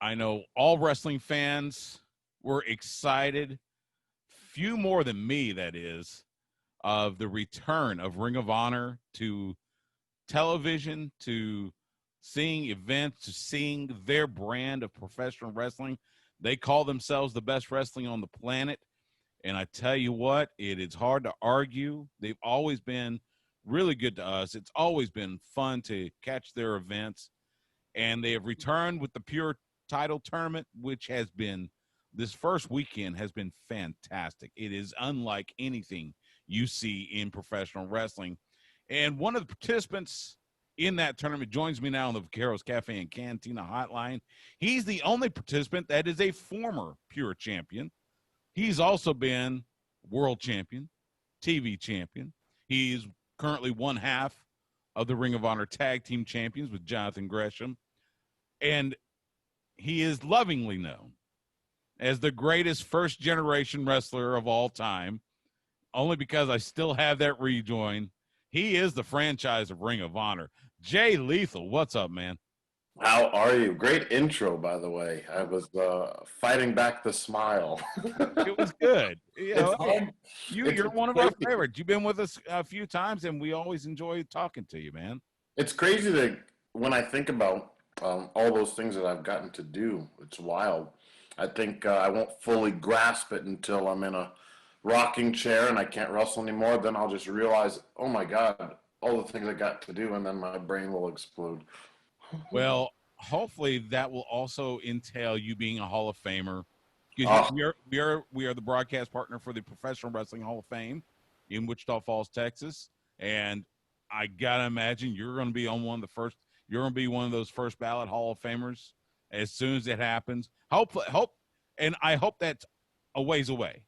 I know all wrestling fans were excited, few more than me, that is, of the return of Ring of Honor to television, to seeing events, to seeing their brand of professional wrestling. They call themselves the best wrestling on the planet. And I tell you what, it is hard to argue. They've always been really good to us. It's always been fun to catch their events. And they have returned with the Pure Title Tournament, which has been, this first weekend has been fantastic. It is unlike anything you see in professional wrestling. And one of the participants in that tournament joins me now on the Vaqueros Cafe and Cantina hotline. He's the only participant that is a former Pure champion. He's also been world champion, TV champion. He's currently one half of the Ring of Honor Tag Team Champions with Jonathan Gresham. And he is lovingly known as the greatest first-generation wrestler of all time, only because I still have that rejoin. He is the franchise of Ring of Honor. Jay Lethal, what's up, man? How are you? Great intro, by the way. I was fighting back the smile. It was good. You're one of our crazy. favorites. You've been with us a few times, and we always enjoy talking to you, man. It's crazy that when I think about all those things that I've gotten to do, it's wild. I think I won't fully grasp it until I'm in a rocking chair and I can't wrestle anymore. Then I'll just realize, oh my God, all the things I got to do, and then my brain will explode. Well, hopefully that will also entail you being a Hall of Famer. Because we are the broadcast partner for the Professional Wrestling Hall of Fame in Wichita Falls, Texas. And I gotta imagine you're gonna be on one of the first. You're gonna be one of those first ballot Hall of Famers as soon as it happens. I hope that's a ways away,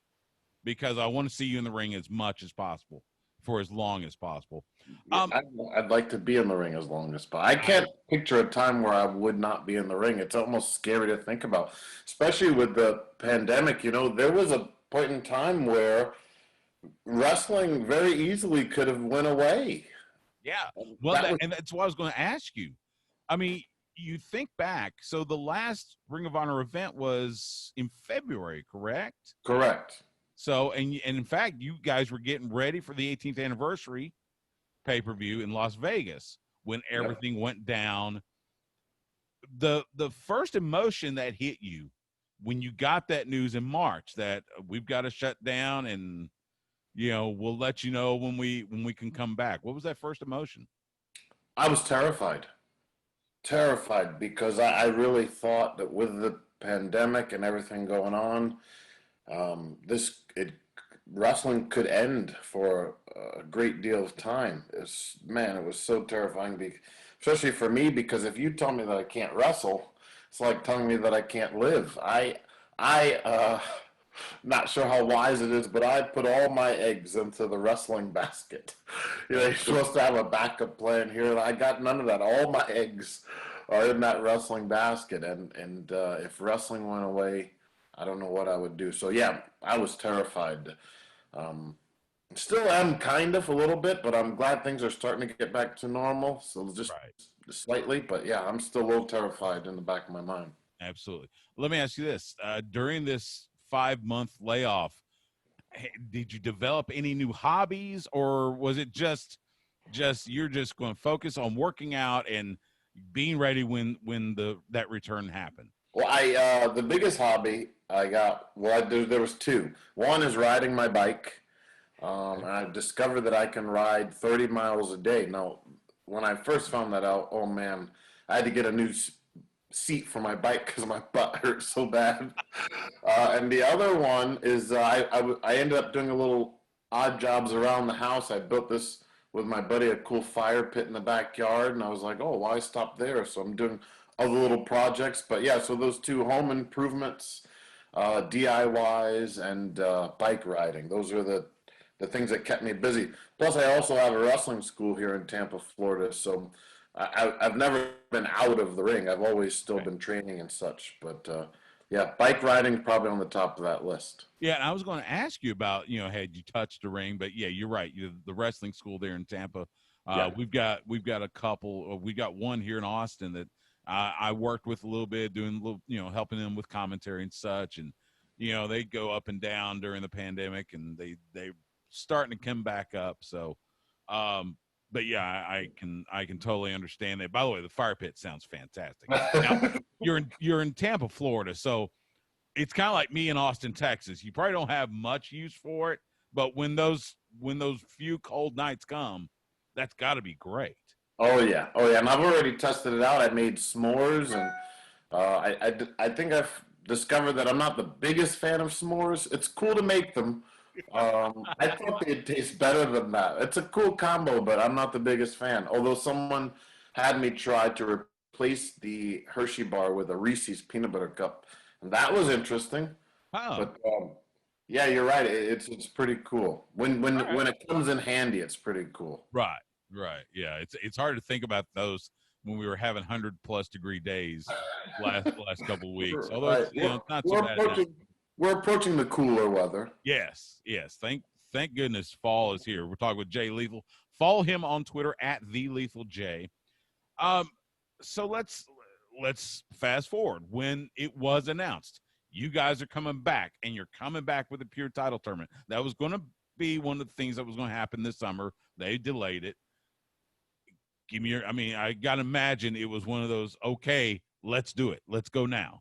because I want to see you in the ring as much as possible for as long as possible. I'd like to be in the ring as long as possible. I can't picture a time where I would not be in the ring. It's almost scary to think about, especially with the pandemic. You know, there was a point in time where wrestling very easily could have went away. Yeah, well, and that's what I was going to ask you. I mean, you think back, so the last Ring of Honor event was in February, correct? Correct. So, and in fact, you guys were getting ready for the 18th anniversary pay-per-view in Las Vegas when everything went down. The first emotion that hit you when you got that news in March that we've got to shut down and, you know, we'll let you know when we can come back. What was that first emotion? I was terrified. Terrified because I really thought that with the pandemic and everything going on, wrestling could end for a great deal of time. It was so terrifying, especially for me, because if you tell me that I can't wrestle, it's like telling me that I can't live. Not sure how wise it is, but I put all my eggs into the wrestling basket. You know, you're supposed to have a backup plan here, and I got none of that. All my eggs are in that wrestling basket, and if wrestling went away, I don't know what I would do. So yeah, I was terrified. Still am kind of a little bit, but I'm glad things are starting to get back to normal. So just slightly, but yeah, I'm still a little terrified in the back of my mind. Absolutely. Let me ask you this: during this 5-month layoff, did you develop any new hobbies, or was it just you're just going to focus on working out and being ready when that return happened? Well, the biggest hobby I got, there was two. One is riding my bike. And I've discovered that I can ride 30 miles a day. Now, when I first found that out, oh man, I had to get a new seat for my bike because my butt hurt so bad. And the other one is I ended up doing a little odd jobs around the house. I built this with my buddy, a cool fire pit in the backyard, and I was like, oh, why stop there? So I'm doing other little projects. But yeah, so those two home improvements, DIYs, and bike riding. Those are the things that kept me busy. Plus, I also have a wrestling school here in Tampa, Florida, so I've never been out of the ring. I've always still been training and such. But yeah, bike riding is probably on the top of that list. Yeah, and I was going to ask you about, you know, had you touched the ring? But yeah, you're right. The wrestling school there in Tampa. We've got a couple. We got one here in Austin that I worked with a little bit, doing a little, helping them with commentary and such, and they go up and down during the pandemic, and they starting to come back up. So, but yeah, I can totally understand that. By the way, the fire pit sounds fantastic. Now you're in Tampa, Florida, so it's kind of like me in Austin, Texas. You probably don't have much use for it, but when those few cold nights come, that's got to be great. Oh yeah, and I've already tested it out. I made s'mores, and I think I've discovered that I'm not the biggest fan of s'mores. It's cool to make them. I thought they'd taste better than that. It's a cool combo, but I'm not the biggest fan. Although someone had me try to replace the Hershey bar with a Reese's peanut butter cup, and that was interesting. Oh, But yeah, you're right. It's pretty cool. right. When it comes in handy, it's pretty cool. Right. Yeah, it's hard to think about those when we were having 100+ degree days last couple of weeks. Although Right. it's, not so bad now. We're approaching the cooler weather. Yes. Thank goodness fall is here. We're talking with Jay Lethal. Follow him on Twitter at @TheLethalJ. So let's fast forward. When it was announced, you guys are coming back, and you're coming back with a Pure title tournament. That was going to be one of the things that was going to happen this summer. They delayed it. I got to imagine it was one of those, okay, let's do it. Let's go now.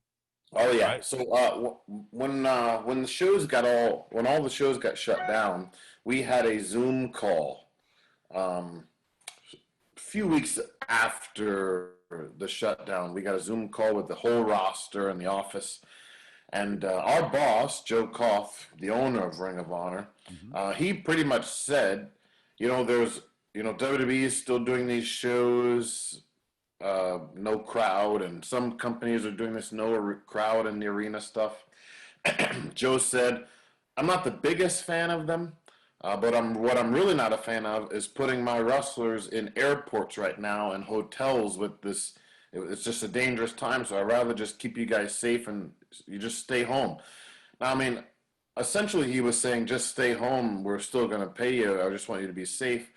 Oh yeah. Right? So when all the shows got shut down, we had a Zoom call. A few weeks after the shutdown, we got a Zoom call with the whole roster in the office, and our boss, Joe Koff, the owner of Ring of Honor, he pretty much said, WWE is still doing these shows. No crowd, and some companies are doing this no crowd in the arena stuff. Joe said, I'm not the biggest fan of them, but what I'm really not a fan of is putting my wrestlers in airports right now and hotels with this. It's just a dangerous time, so I'd rather just keep you guys safe and you just stay home. Now, I mean, essentially he was saying, just stay home, we're still going to pay you, I just want you to be safe.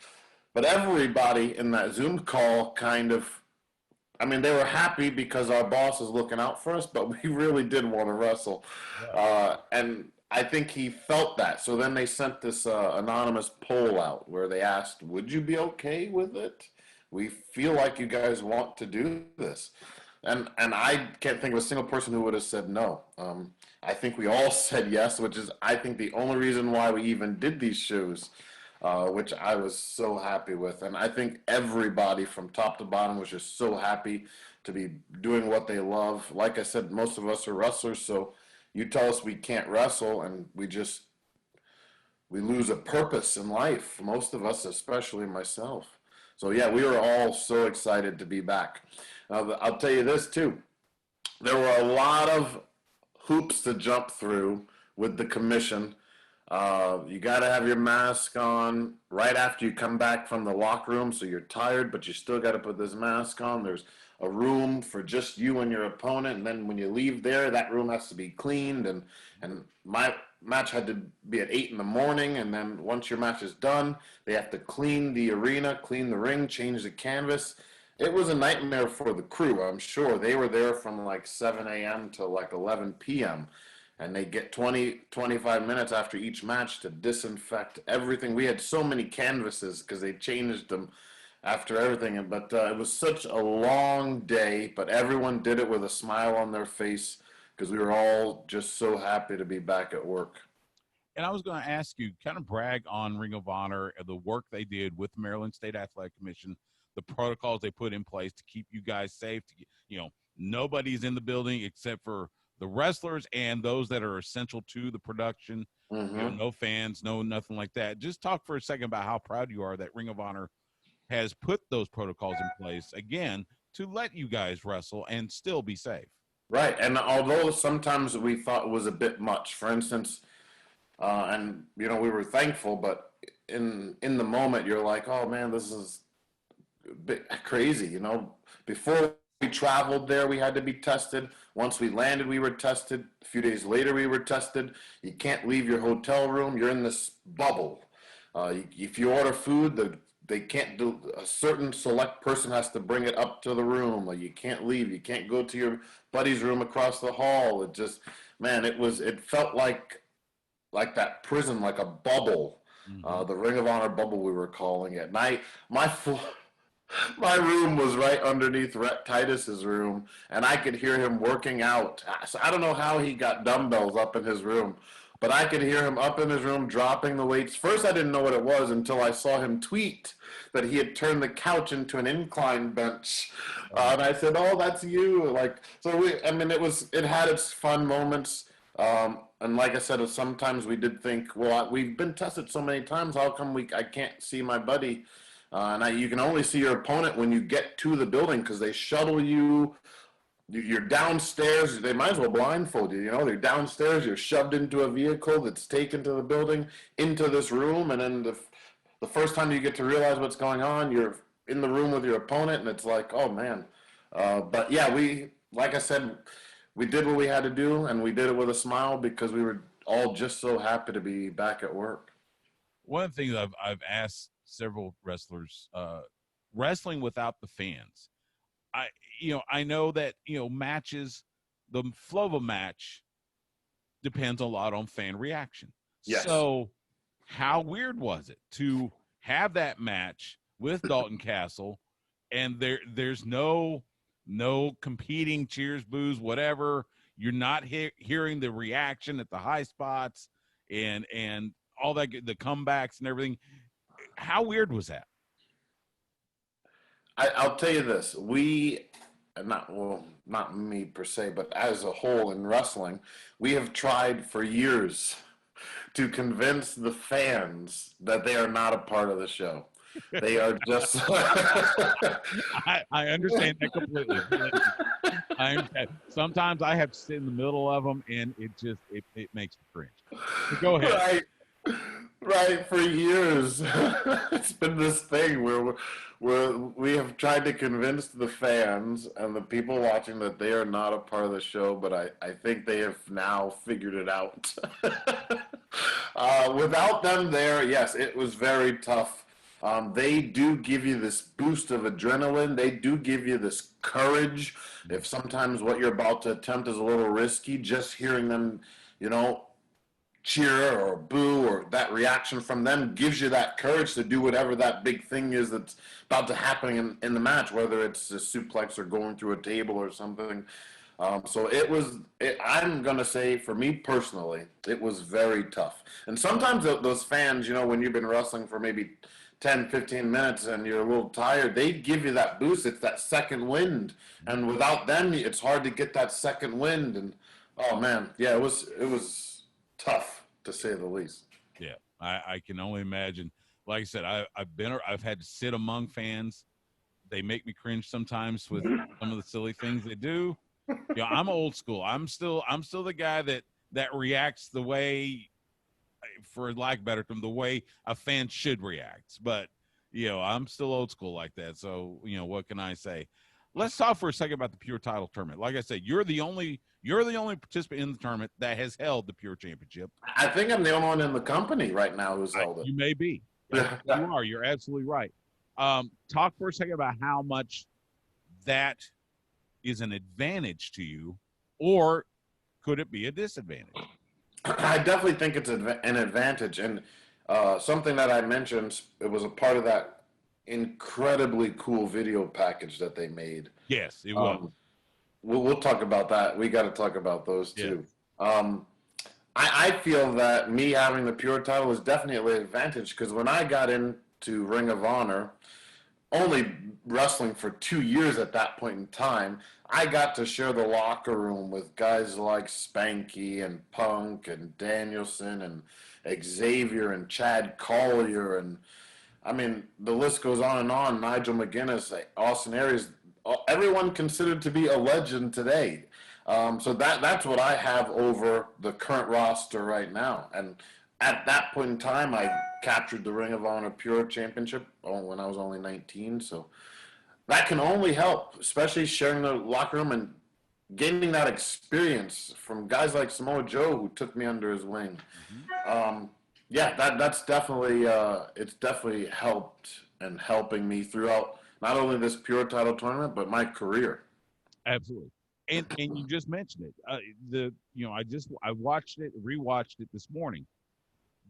But everybody in that Zoom call they were happy because our boss is looking out for us, but we really did want to wrestle. Yeah. And I think he felt that. So then they sent this anonymous poll out where they asked, would you be okay with it? We feel like you guys want to do this. And I can't think of a single person who would have said no. I think we all said yes, which is, I think, the only reason why we even did these shows. Which I was so happy with. And I think everybody from top to bottom was just so happy to be doing what they love. Like I said, most of us are wrestlers, so you tell us we can't wrestle and we lose a purpose in life. Most of us, especially myself. So yeah, we were all so excited to be back. I'll tell you this too. There were a lot of hoops to jump through with the commission. You got to have your mask on right after you come back from the locker room, so you're tired, but you still got to put this mask on. There's a room for just you and your opponent, and then when you leave there, that room has to be cleaned, and my match had to be at 8 in the morning, and then once your match is done, they have to clean the arena, clean the ring, change the canvas. It was a nightmare for the crew, I'm sure. They were there from like 7 a.m. to like 11 p.m., and they get 25 minutes after each match to disinfect everything. We had so many canvases because they changed them after everything. But it was such a long day, but everyone did it with a smile on their face because we were all just so happy to be back at work. And I was going to ask you, kind of brag on Ring of Honor, the work they did with the Maryland State Athletic Commission, the protocols they put in place to keep you guys safe. Nobody's in the building except for the wrestlers and those that are essential to the production. No fans, no nothing like that. Just talk for a second about how proud you are that Ring of Honor has put those protocols in place, again, to let you guys wrestle and still be safe. Right, and although sometimes we thought it was a bit much, for instance, we were thankful, but in the moment, you're like, oh man, this is a bit crazy, Before we traveled there, we had to be tested. Once we landed, we were tested. A few days later, we were tested. You can't leave your hotel room. You're in this bubble. If you order food, the they can't do, a certain select person has to bring it up to the room. Like, you can't leave. You can't go to your buddy's room across the hall. It just, man, it felt like that prison, like a bubble, the Ring of Honor bubble we were calling it. And my room was right underneath Rhett Titus's room, and I could hear him working out. So I don't know how he got dumbbells up in his room, but I could hear him up in his room dropping the weights. First, I didn't know what it was until I saw him tweet that he had turned the couch into an incline bench, and I said, "Oh, that's you!" Like, so it had its fun moments. And like I said, sometimes we did think, well, we've been tested so many times. How come I can't see my buddy? You can only see your opponent when you get to the building because they shuttle you. You're downstairs. They might as well blindfold you. You know, they're downstairs. You're shoved into a vehicle that's taken to the building, into this room, and then the first time you get to realize what's going on, you're in the room with your opponent, and it's like, oh man. But yeah, like I said, we did what we had to do, and we did it with a smile because we were all just so happy to be back at work. One of the things I've asked several wrestlers, wrestling without the fans. I know that, matches, the flow of a match depends a lot on fan reaction. Yes. So how weird was it to have that match with Dalton Castle and there's no competing cheers, boos, whatever. You're not hearing the reaction at the high spots and all that, the comebacks and everything. How weird was that? I'll tell you this. Not me per se, but as a whole in wrestling, we have tried for years to convince the fans that they are not a part of the show. They are just. I understand that completely. Sometimes I have to sit in the middle of them, and it makes me cringe. But go ahead. Right. For years, it's been this thing where we have tried to convince the fans and the people watching that they are not a part of the show, but I think they have now figured it out. Without them there, yes, it was very tough. They do give you this boost of adrenaline. They do give you this courage. If sometimes what you're about to attempt is a little risky, just hearing them, cheer or boo or that reaction from them gives you that courage to do whatever that big thing is that's about to happen in the match, whether it's a suplex or going through a table or something. So I'm going to say, for me personally, it was very tough. And sometimes those fans, when you've been wrestling for maybe 10, 15 minutes and you're a little tired, they give you that boost. It's that second wind. And without them, it's hard to get that second wind. And, oh, man, yeah, it was tough, to say the least. Yeah, I can only imagine. Like I said, I've had to sit among fans. They make me cringe sometimes with some of the silly things they do. I'm old school. I'm still the guy that reacts the way, for lack of a better term, the way a fan should react. But I'm still old school like that. So what can I say? Let's talk for a second about the Pure Title Tournament. Like I said, you're the only participant in the tournament that has held the Pure Championship. I think I'm the only one in the company right now who's held it. You may be. You are. You're absolutely right. Talk for a second about how much that is an advantage to you, or could it be a disadvantage? I definitely think it's an advantage. And something that I mentioned, it was a part of that incredibly cool video package that they made. Yes, it was. We'll talk about that. We got to talk about those too. Yeah. I feel that me having the Pure title is definitely an advantage because when I got into Ring of Honor, only wrestling for 2 years at that point in time, I got to share the locker room with guys like Spanky and Punk and Danielson and Xavier and Chad Collier and the list goes on and on. Nigel McGuinness, Austin Aries, everyone considered to be a legend today. So that's what I have over the current roster right now. And at that point in time, I captured the Ring of Honor Pure Championship when I was only 19. So that can only help, especially sharing the locker room and gaining that experience from guys like Samoa Joe, who took me under his wing. Mm-hmm. That's definitely it's definitely helped and helping me throughout not only this Pure title tournament, but my career. Absolutely. And you just mentioned it. I watched it, rewatched it this morning.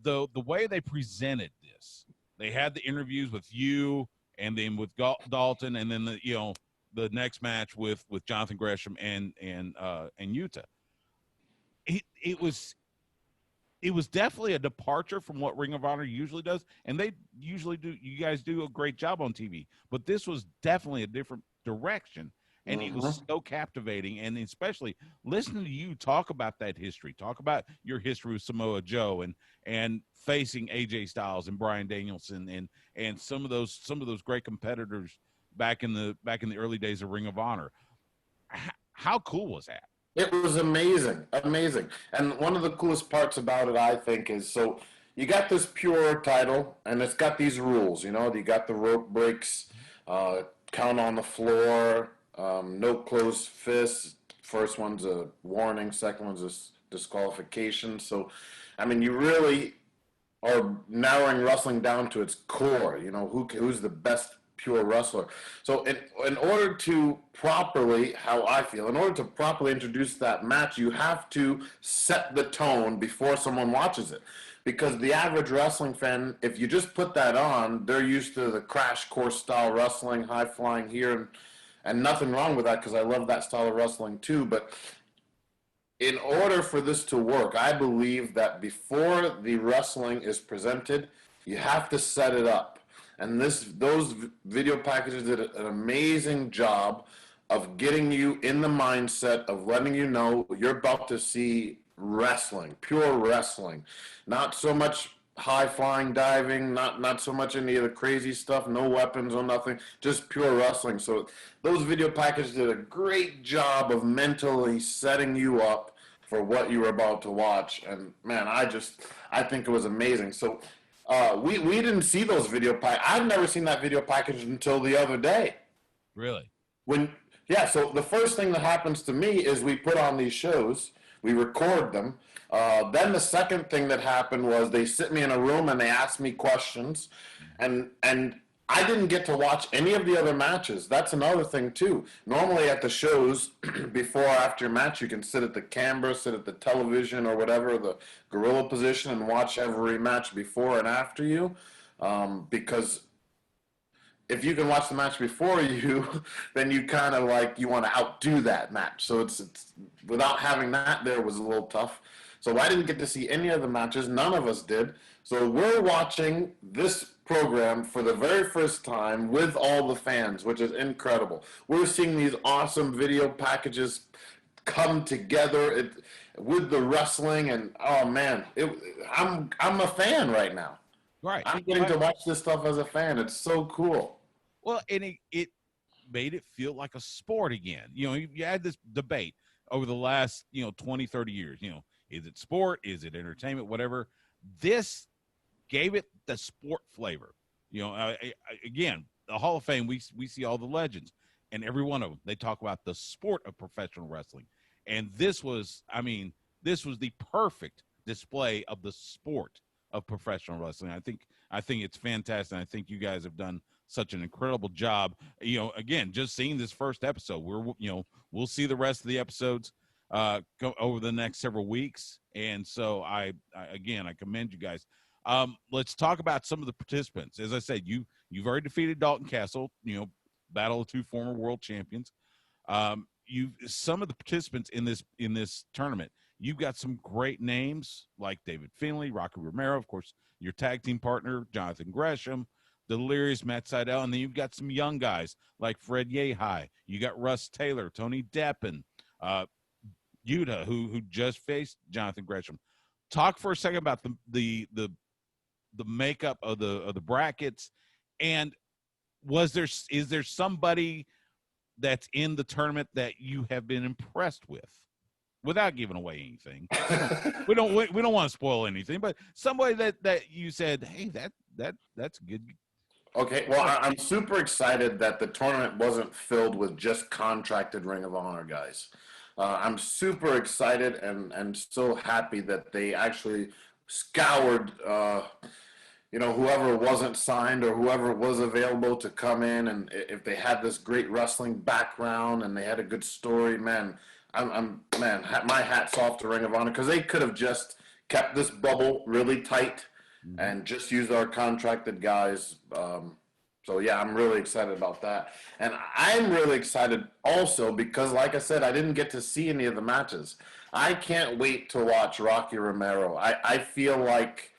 The way they presented this, they had the interviews with you, and then with Dalton, and then the next match with Jonathan Gresham and Utah. It was definitely a departure from what Ring of Honor usually does, and they usually do. You guys do a great job on TV, but this was definitely a different direction, and it was so captivating. And especially listening to you talk about that history, talk about your history with Samoa Joe and facing AJ Styles and Bryan Danielson and some of those great competitors back in the early days of Ring of Honor. How cool was that? It was amazing, amazing. And one of the coolest parts about it, I think, is so you got this Pure title, and it's got these rules. You know, you got the rope breaks, count on the floor, no closed fists. First one's a warning, second one's a disqualification. So, I mean, you really are narrowing wrestling down to its core. You know, who's the best Pure wrestler. So in order to properly, how I feel, in order to properly introduce that match, you have to set the tone before someone watches it. Because the average wrestling fan, if you just put that on, they're used to the crash course style wrestling, high flying here, and nothing wrong with that because I love that style of wrestling too. But in order for this to work, I believe that before the wrestling is presented, you have to set it up. And those video packages did an amazing job of getting you in the mindset of letting you know you're about to see wrestling, pure wrestling. Not so much high-flying diving, not so much any of the crazy stuff, no weapons or nothing, just pure wrestling. So those video packages did a great job of mentally setting you up for what you were about to watch. And, man, I think it was amazing. So we didn't see those video pack. I've never seen that video package until the other day. Really? So the first thing that happens to me is we put on these shows, we record them. Then the second thing that happened was they sit me in a room and they ask me questions, and I didn't get to watch any of the other matches. That's another thing too. Normally at the shows, before or after your match, you can sit at the camera, sit at the television or whatever, the gorilla position, and watch every match before and after you. Because if you can watch the match before you, then you kind of like, you want to outdo that match. So it's without having that there was a little tough. So I didn't get to see any of the matches. None of us did. So we're watching this program for the very first time with all the fans, which is incredible. We're seeing these awesome video packages come together with the wrestling, and oh man, I'm a fan right now. Right. I'm getting to watch this stuff as a fan. It's so cool. Well, and it made it feel like a sport again. You know, you had this debate over the last, 20, 30 years. You know, is it sport? Is it entertainment? Whatever. This gave it the sport flavor. You know, again, the Hall of Fame, we see all the legends, and every one of them, they talk about the sport of professional wrestling. And this was the perfect display of the sport of professional wrestling. I think it's fantastic. I think you guys have done such an incredible job. You know, again, just seeing this first episode, we'll see the rest of the episodes go over the next several weeks. And so I commend you guys. Let's talk about some of the participants. As I said, you've already defeated Dalton Castle, battle of two former world champions. Some of the participants in this tournament, you've got some great names like David Finley, Rocky Romero, of course, your tag team partner, Jonathan Gresham, Delirious, Matt Sydal, and then you've got some young guys like Fred Yehai. You got Russ Taylor, Tony Deppen, Yuta, who just faced Jonathan Gresham. Talk for a second about the makeup of the brackets, and is there somebody that's in the tournament that you have been impressed with, without giving away anything? we don't want to spoil anything, but somebody that you said, hey, that's good. Okay, well, I'm super excited that the tournament wasn't filled with just contracted Ring of Honor guys. I'm super excited and so happy that they actually scoured whoever wasn't signed or whoever was available to come in, and if they had this great wrestling background and they had a good story, man, my hat's off to Ring of Honor, because they could have just kept this bubble really tight and just used our contracted guys. So yeah, I'm really excited about that. And I'm really excited also because, like I said, I didn't get to see any of the matches. I can't wait to watch Rocky Romero. I feel like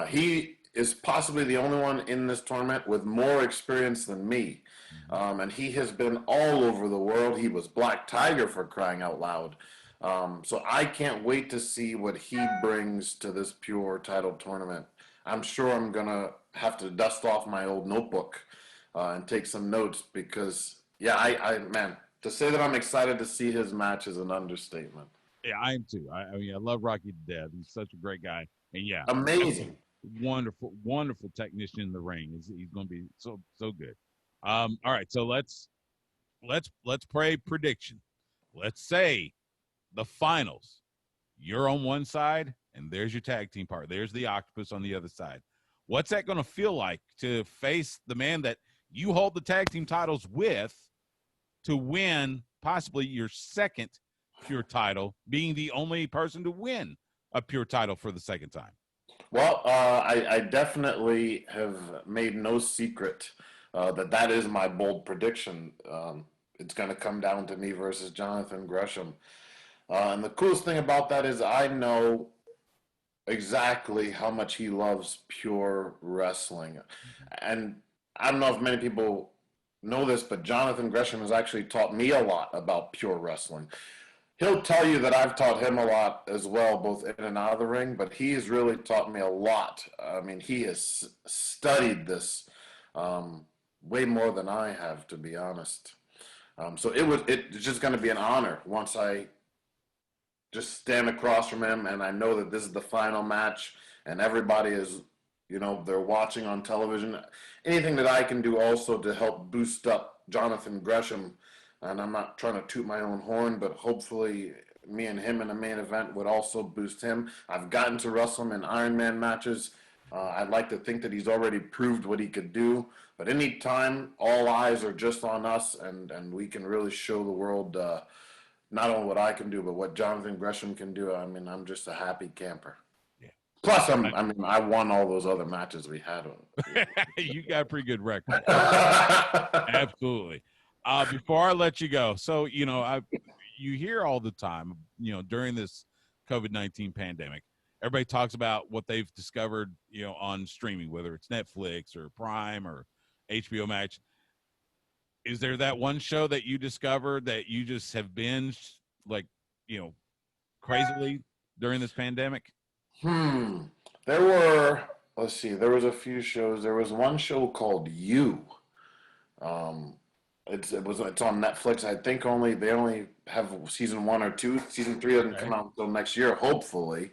he is possibly the only one in this tournament with more experience than me. And he has been all over the world. He was Black Tiger, for crying out loud. So I can't wait to see what he brings to this Pure title tournament. I'm sure I'm going to have to dust off my old notebook and take some notes because, yeah, man, to say that I'm excited to see his match is an understatement. Yeah, I am too. I mean, I love Rocky to death. He's such a great guy. And yeah, amazing, wonderful technician in the ring. He's going to be so good. All right, so let's pray prediction. Let's say the finals. You're on one side, and there's your tag team part. There's the Octopus on the other side. What's that going to feel like to face the man that you hold the tag team titles with to win possibly your second Pure title, being the only person to win a Pure title for the second time? Well, I definitely have made no secret that is my bold prediction. It's going to come down to me versus Jonathan Gresham. And the coolest thing about that is I know exactly how much he loves pure wrestling. And I don't know if many people know this, but Jonathan Gresham has actually taught me a lot about pure wrestling. He'll tell you that I've taught him a lot as well, both in and out of the ring, but he's really taught me a lot. I mean, he has studied this way more than I have, to be honest. So it's just going to be an honor once I just stand across from him and I know that this is the final match and everybody is, they're watching on television. Anything that I can do also to help boost up Jonathan Gresham, and I'm not trying to toot my own horn, but hopefully me and him in the main event would also boost him. I've gotten to wrestle him in Iron Man matches. I'd like to think that he's already proved what he could do. But anytime, all eyes are just on us, and we can really show the world not only what I can do, but what Jonathan Gresham can do. I mean, I'm just a happy camper. Yeah. Plus, I won all those other matches we had. You got a pretty good record. Absolutely. Before I let you go, so you hear all the time, during this COVID-19 pandemic, everybody talks about what they've discovered, on streaming, whether it's Netflix or Prime or HBO Max. Is there that one show that you discovered that you just have binged crazily during this pandemic? There were, let's see, there was a few shows. There was one show called You. It's on Netflix. I think they only have season 1 or 2. Season 3 doesn't come out until next year, hopefully.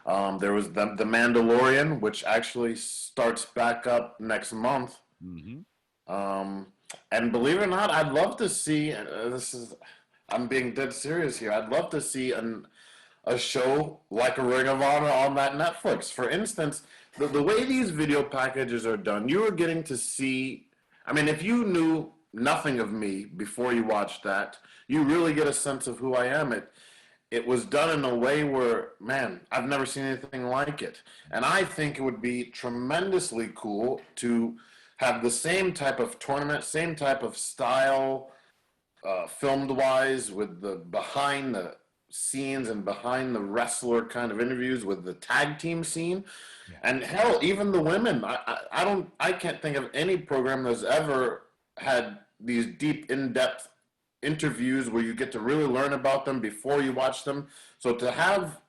There was the Mandalorian, which actually starts back up next month. And believe it or not, I'd love to see. I'm being dead serious here. I'd love to see a show like a Ring of Honor on that Netflix. For instance, the way these video packages are done, you are getting to see. I mean, if you knew nothing of me before you watched that, you really get a sense of who I am. It was done in a way where, man, I've never seen anything like it. And I think it would be tremendously cool to have the same type of tournament, same type of style, filmed-wise, with the behind the scenes and behind the wrestler kind of interviews with the tag team scene. Yeah. And hell, even the women. I can't think of any program that's ever had these deep, in-depth interviews where you get to really learn about them before you watch them. So to have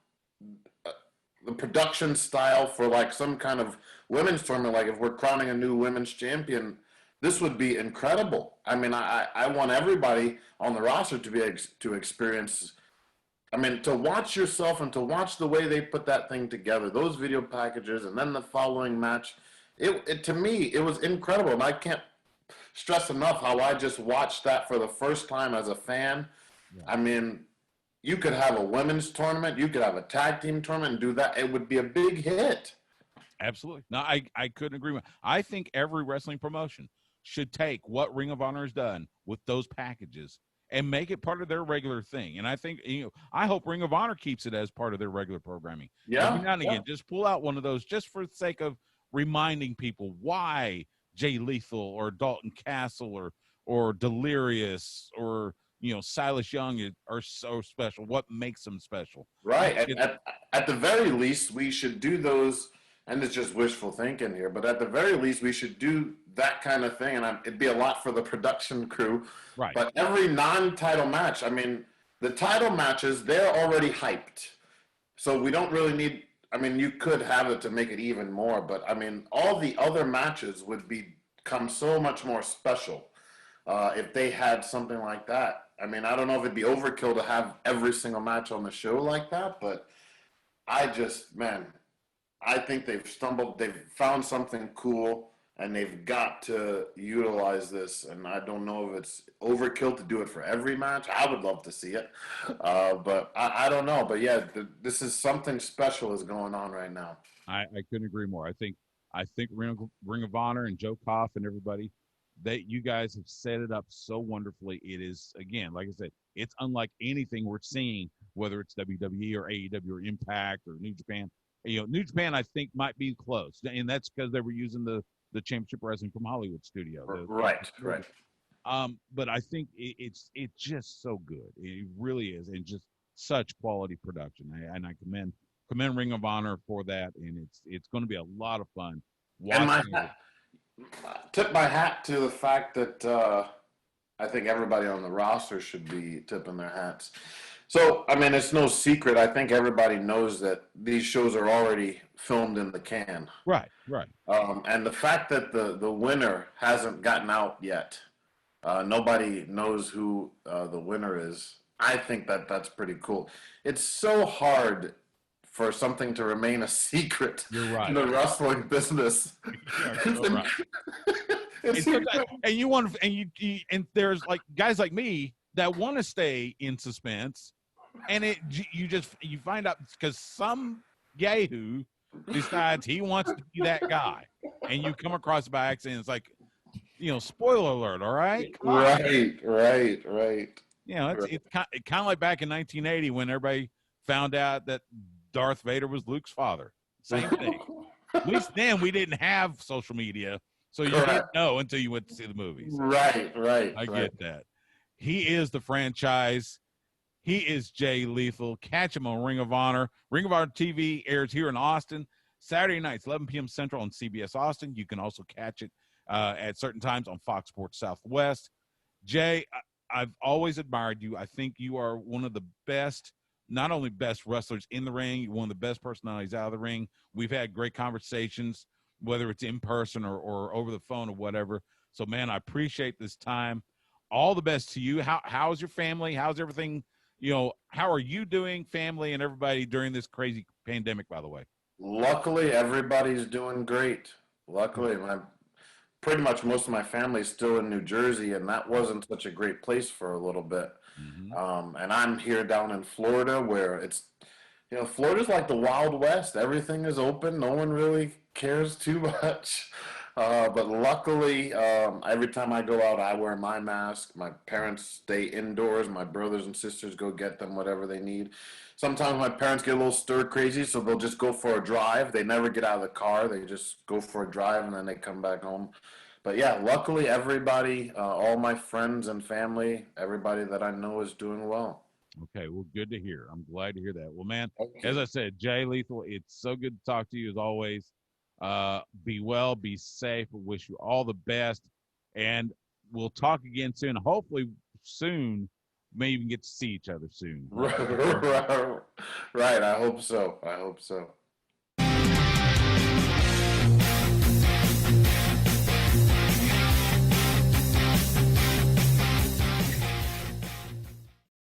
the production style for like some kind of women's tournament, like if we're crowning a new women's champion, this would be incredible. I mean, I want everybody on the roster to experience. I mean, to watch yourself and to watch the way they put that thing together, those video packages, and then the following match, it to me, it was incredible. And I can't stress enough how I just watched that for the first time as a fan. Yeah. I mean, you could have a women's tournament, you could have a tag team tournament and do that. It would be a big hit. Absolutely. No, I couldn't agree more. I think every wrestling promotion should take what Ring of Honor has done with those packages and make it part of their regular thing. And I think, I hope Ring of Honor keeps it as part of their regular programming. Every Yeah, now and yeah. again, just pull out one of those just for the sake of reminding people why Jay Lethal or Dalton Castle or Delirious or Silas Young are so special. What makes them special? Right. At the very least, we should do those, and it's just wishful thinking here, but at the very least, we should do that kind of thing, and it'd be a lot for the production crew. Right. But every non-title match, I mean, the title matches, they're already hyped. So we don't really need, I mean, you could have it to make it even more, but I mean, all the other matches would become so much more special if they had something like that. I mean, I don't know if it'd be overkill to have every single match on the show like that, but man, I think they've found something cool, and they've got to utilize this. And I don't know if it's overkill to do it for every match. I would love to see it, but I don't know. But yeah, this is something special is going on right now. I couldn't agree more. I think Ring of Honor and Joe Koff and everybody, that you guys have set it up so wonderfully. It is, again, like I said, it's unlike anything we're seeing, whether it's WWE or AEW or Impact or New Japan. New Japan I think might be close, and that's because they were using the Championship Wrestling from Hollywood studio. Right, right. But I think it's just so good. It really is, and just such quality production. And I commend Ring of Honor for that, and it's going to be a lot of fun And watching it. tip my hat to the fact that I think everybody on the roster should be tipping their hats. So, I mean, it's no secret. I think everybody knows that these shows are already filmed in the can. Right, right. And the fact that the winner hasn't gotten out yet, nobody knows who the winner is. I think that's pretty cool. It's so hard for something to remain a secret You're right. in the wrestling business. You're so right. And there's like guys like me that want to stay in suspense, and you find out because some yahoo decides he wants to be that guy, and you come across it by accident. It's like, spoiler alert. All right, right. It's kind of like back in 1980 when everybody found out that Darth Vader was Luke's father. Same thing. At least then we didn't have social media, so you didn't know until you went to see the movies. Right. I get that. He is the franchise. He is Jay Lethal. Catch him on Ring of Honor. Ring of Honor TV airs here in Austin, Saturday nights, 11 p.m. Central on CBS Austin. You can also catch it at certain times on Fox Sports Southwest. Jay, I've always admired you. I think you are one of the best, not only best wrestlers in the ring, one of the best personalities out of the ring. We've had great conversations, whether it's in person or over the phone or whatever. So, man, I appreciate this time. All the best to you. How's your family? How's everything? How are you doing, family and everybody, during this crazy pandemic, by the way? Luckily, everybody's doing great. Luckily, pretty much most of my family is still in New Jersey, and that wasn't such a great place for a little bit. Mm-hmm. And I'm here down in Florida, where it's, Florida's like the Wild West. Everything is open. No one really cares too much. But luckily, every time I go out, I wear my mask. My parents stay indoors. My brothers and sisters go get them whatever they need. Sometimes my parents get a little stir crazy, so they'll just go for a drive. They never get out of the car. They just go for a drive, and then they come back home. But yeah, luckily everybody, all my friends and family, everybody that I know is doing well. Okay, well, good to hear. I'm glad to hear that. Well, man, as I said, Jay Lethal, it's so good to talk to you as always. Be well, be safe. We wish you all the best, and we'll talk again soon. Hopefully soon, maybe even get to see each other soon. Right. I hope so.